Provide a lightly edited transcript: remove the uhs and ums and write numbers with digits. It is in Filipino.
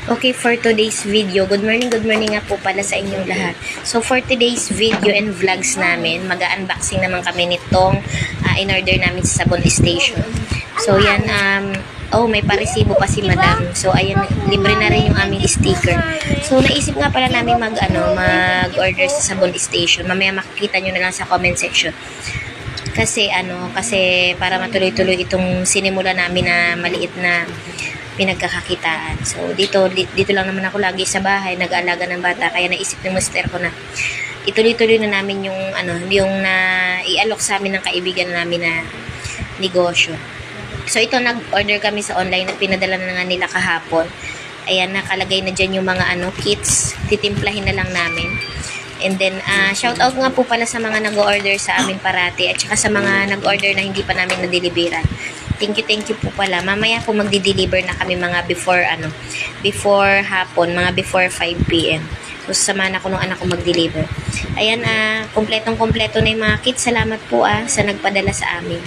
Okay, for today's video, good morning nga po pala sa inyong lahat. So, for today's video and vlogs namin, mag-unboxing naman kami nitong in-order namin sa Sabon Station. So, yan, may paresibo pa si madam. So, ayan, libre na rin yung aming sticker. So, naisip nga pala namin mag-order sa Sabon Station. Mamaya makikita nyo na lang sa comment section. Kasi para matuloy-tuloy itong sinimula namin na maliit na pinagkakakitaan. So, dito lang naman ako lagi sa bahay, nag-aalaga ng bata, kaya naisip ng mister ko na ituloy-tuloy na namin yung i-alok sa amin ng kaibigan namin na negosyo. So, ito nag-order kami sa online at pinadala na nga nila kahapon. Ayan, nakalagay na dyan yung mga kits, titimplahin na lang namin. And then, shout out nga po pala sa mga nag-order sa amin parati at saka sa mga nag-order na hindi pa namin na-deliveran. Thank you po pala. Mamaya po magdi-deliver na kami mga before hapon, mga before 5 p.m. So, samahan ako ng anak ko mag-deliver. Ayan, kompletong-kompleto na yung mga kits. Salamat po sa nagpadala sa amin.